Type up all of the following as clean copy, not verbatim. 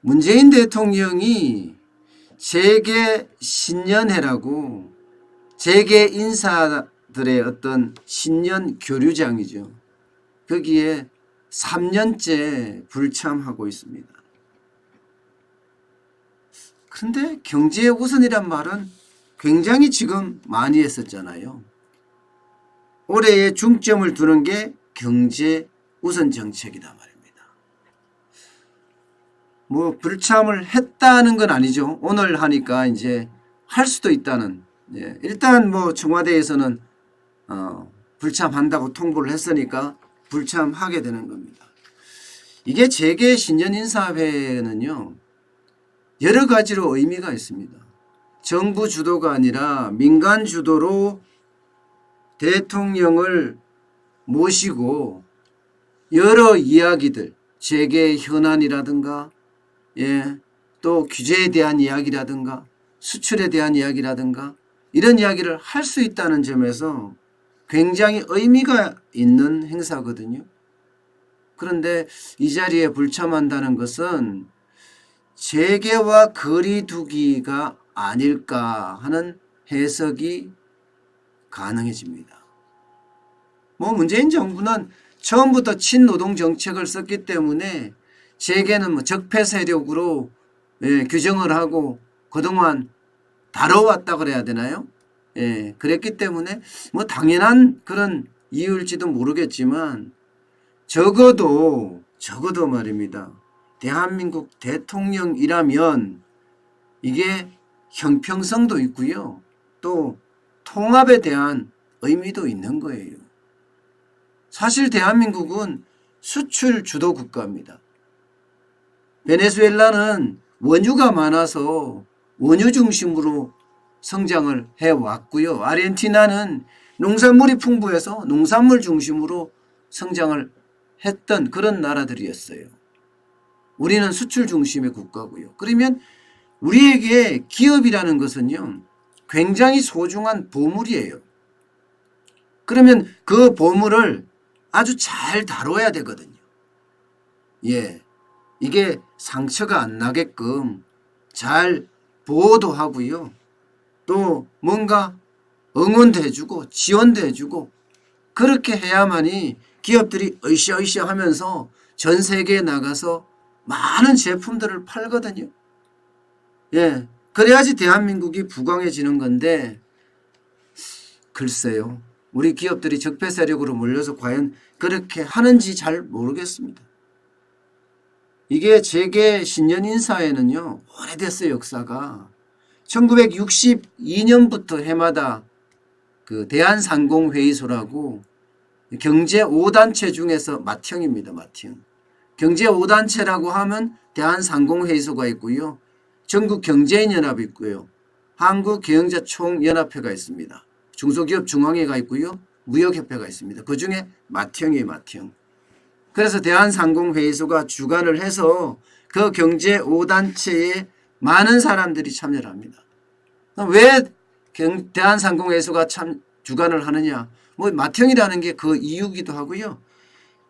문재인 대통령이 재계 신년회라고 재계 인사들의 어떤 신년 교류장이죠. 거기에 3년째 불참하고 있습니다. 그런데 경제 우선이란 말은 굉장히 지금 많이 했었잖아요. 올해의 중점을 두는 게 경제 우선 정책이다 말입니다. 뭐 불참을 했다는 건 아니죠. 오늘 하니까 이제 할 수도 있다는. 일단 뭐 청와대에서는 불참한다고 통보를 했으니까 불참하게 되는 겁니다. 이게 재계 신년 인사회는요, 여러 가지로 의미가 있습니다. 정부 주도가 아니라 민간 주도로 대통령을 모시고 여러 이야기들, 재계 현안이라든가, 또 규제에 대한 이야기라든가, 수출에 대한 이야기라든가, 이런 이야기를 할 수 있다는 점에서 굉장히 의미가 있는 행사거든요. 그런데 이 자리에 불참한다는 것은 재계와 거리두기가 아닐까 하는 해석이 가능해집니다. 뭐 문재인 정부는 처음부터 친노동 정책을 썼기 때문에 재계는 뭐 적폐 세력으로 규정을 하고 그동안 다뤄왔다 그래야 되나요? 그랬기 때문에 뭐 당연한 그런 이유일지도 모르겠지만 적어도 말입니다. 대한민국 대통령이라면 이게 형평성도 있고요. 또 통합에 대한 의미도 있는 거예요. 사실 대한민국은 수출 주도 국가입니다. 베네수엘라는 원유가 많아서 원유 중심으로 성장을 해왔고요. 아르헨티나는 농산물이 풍부해서 농산물 중심으로 성장을 했던 그런 나라들이었어요. 우리는 수출 중심의 국가고요. 그러면 우리에게 기업이라는 것은요, 굉장히 소중한 보물이에요. 그러면 그 보물을 아주 잘 다뤄야 되거든요. 이게 상처가 안 나게끔 잘 보호도 하고요. 또 뭔가 응원도 해주고 지원도 해주고 그렇게 해야만이 기업들이 으쌰으쌰 하면서 전 세계에 나가서 많은 제품들을 팔거든요. 그래야지 대한민국이 부강해지는 건데 글쎄요. 우리 기업들이 적폐 세력으로 몰려서 과연 그렇게 하는지 잘 모르겠습니다. 이게 재계 신년 인사에는요, 오래됐어요, 역사가. 1962년부터 해마다 그 대한상공회의소라고 경제 5단체 중에서 맏형입니다, 맏형. 경제 5단체라고 하면 대한상공회의소가 있고요. 전국경제인연합이 있고요. 한국경영자총연합회가 있습니다. 중소기업 중앙회가 있고요. 무역협회가 있습니다. 그중에 맏형이에요, 맏형. 그래서 대한상공회의소가 주관을 해서 그 경제 5단체에 많은 사람들이 참여를 합니다. 왜 대한상공회의소가 주관을 하느냐? 뭐 맏형이라는 게 그 이유기도 하고요.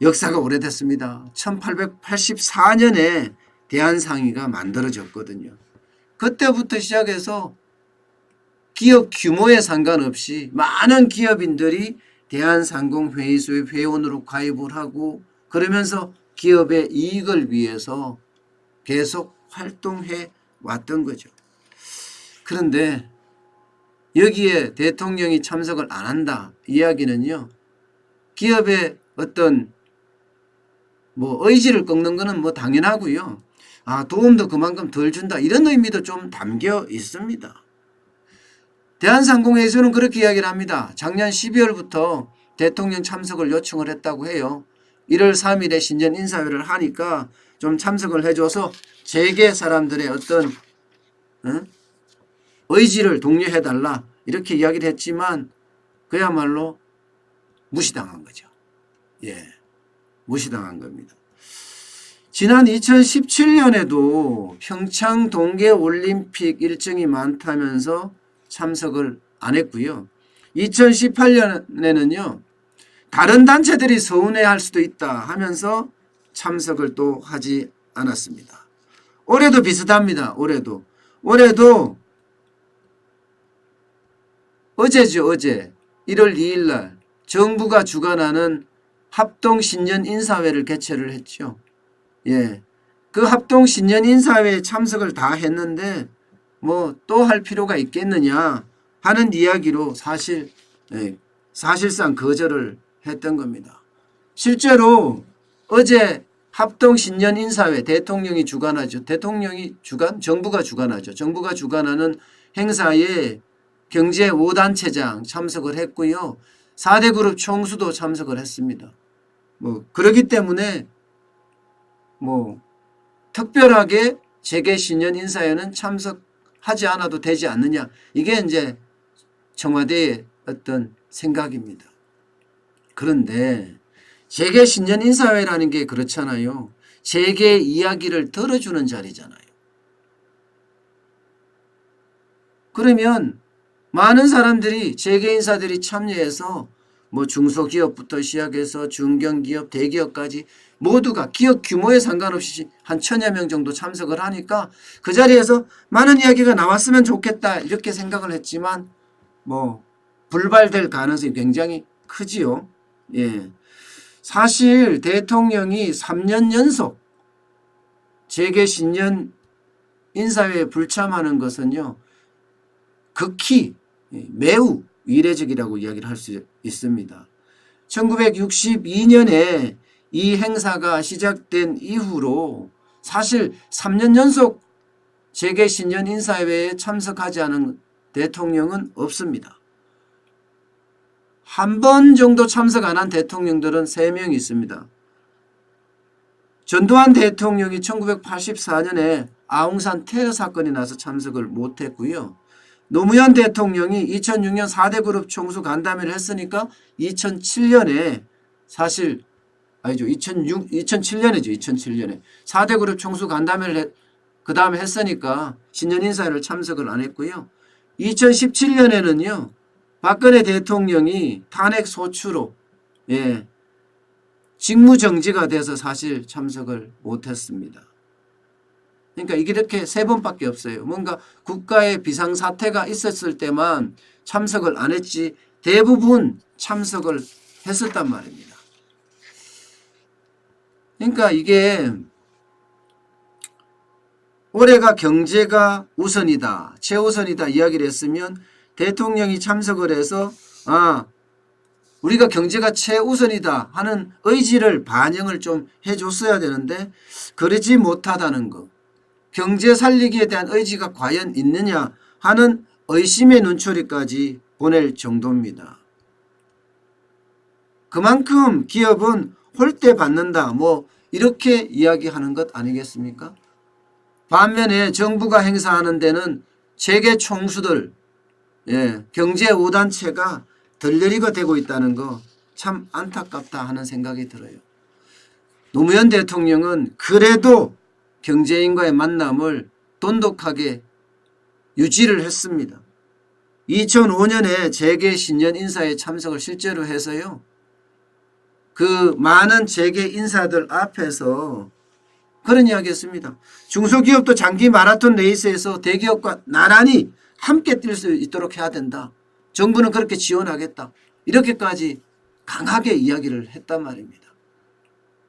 역사가 오래됐습니다. 1884년에 대한상의가 만들어졌거든요. 그때부터 시작해서 기업 규모에 상관없이 많은 기업인들이 대한상공회의소의 회원으로 가입을 하고 그러면서 기업의 이익을 위해서 계속 활동해 왔던 거죠. 그런데 여기에 대통령이 참석을 안 한다 이야기는요, 기업의 어떤 뭐 의지를 꺾는 거는 뭐 당연하고요. 도움도 그만큼 덜 준다 이런 의미도 좀 담겨 있습니다. 대한상공회의소는 그렇게 이야기를 합니다. 작년 12월부터 대통령 참석을 요청을 했다고 해요. 1월 3일에 신년 인사회를 하니까 좀 참석을 해줘서 재계 사람들의 어떤 의지를 독려해달라 이렇게 이야기를 했지만 그야말로 무시당한 거죠. 무시당한 겁니다. 지난 2017년에도 평창 동계올림픽 일정이 많다면서 참석을 안 했고요. 2018년에는요. 다른 단체들이 서운해할 수도 있다 하면서 참석을 또 하지 않았습니다. 올해도 비슷합니다. 올해도 어제죠. 어제 1월 2일 날 정부가 주관하는 합동 신년 인사회를 개최를 했죠. 예. 그 합동 신년 인사회에 참석을 다 했는데 뭐 또 할 필요가 있겠느냐 하는 이야기로 사실상 거절을 했던 겁니다. 실제로 어제 합동 신년 인사회 대통령이 주관하죠. 정부가 주관하죠. 정부가 주관하는 행사에 경제 5단체장 참석을 했고요. 4대 그룹 총수도 참석을 했습니다. 그렇기 때문에 특별하게 재계 신년 인사회는 참석하지 않아도 되지 않느냐. 이게 이제 청와대의 어떤 생각입니다. 그런데 재계 신년 인사회라는 게 그렇잖아요. 재계 이야기를 들어주는 자리잖아요. 그러면 많은 사람들이 재계 인사들이 참여해서 중소기업부터 시작해서 중견기업, 대기업까지 모두가 기업 규모에 상관없이 한 1000여 명 정도 참석을 하니까 그 자리에서 많은 이야기가 나왔으면 좋겠다 이렇게 생각을 했지만 불발될 가능성이 굉장히 크지요. 예. 사실 대통령이 3년 연속 재계 신년 인사회에 불참하는 것은요. 극히 매우 이례적이라고 이야기를 할 수 있습니다. 1962년에 이 행사가 시작된 이후로 사실 3년 연속 재계 신년 인사회에 참석하지 않은 대통령은 없습니다. 한 번 정도 참석 안 한 대통령들은 3명 있습니다. 전두환 대통령이 1984년에 아웅산 테러 사건이 나서 참석을 못했고요. 노무현 대통령이 2006년 4대 그룹 총수 간담회를 했으니까 2007년에 2007년에 4대 그룹 총수 간담회를 그 다음에 했으니까 신년 인사회를 참석을 안 했고요. 2017년에는요. 박근혜 대통령이 탄핵 소추로 직무정지가 돼서 사실 참석을 못했습니다. 그러니까 이렇게 3번밖에 없어요. 뭔가 국가의 비상사태가 있었을 때만 참석을 안 했지 대부분 참석을 했었단 말입니다. 그러니까 이게 올해가 경제가 우선이다, 최우선이다 이야기를 했으면 대통령이 참석을 해서 우리가 경제가 최우선이다 하는 의지를 반영을 좀 해줬어야 되는데 그러지 못하다는 것. 경제 살리기에 대한 의지가 과연 있느냐 하는 의심의 눈초리까지 보낼 정도입니다. 그만큼 기업은 홀대 받는다 이렇게 이야기하는 것 아니겠습니까? 반면에 정부가 행사하는 데는 재계 총수들 경제 5단체가 들러리가 되고 있다는 거 참 안타깝다 하는 생각이 들어요. 노무현 대통령은 그래도 경제인과의 만남을 돈독하게 유지를 했습니다. 2005년에 재계 신년 인사에 참석을 실제로 해서요. 그 많은 재계 인사들 앞에서 그런 이야기 했습니다. 중소기업도 장기 마라톤 레이스에서 대기업과 나란히 함께 뛸 수 있도록 해야 된다. 정부는 그렇게 지원하겠다. 이렇게까지 강하게 이야기를 했단 말입니다.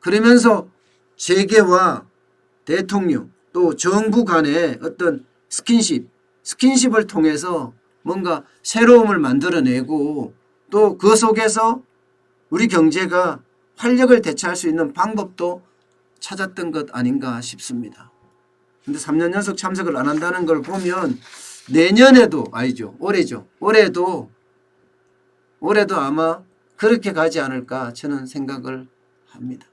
그러면서 재계와 대통령 또 정부 간의 어떤 스킨십을 통해서 뭔가 새로움을 만들어내고 또 그 속에서 우리 경제가 활력을 되찾을 수 있는 방법도 찾았던 것 아닌가 싶습니다. 그런데 3년 연속 참석을 안 한다는 걸 보면 내년에도 올해도 아마 그렇게 가지 않을까 저는 생각을 합니다.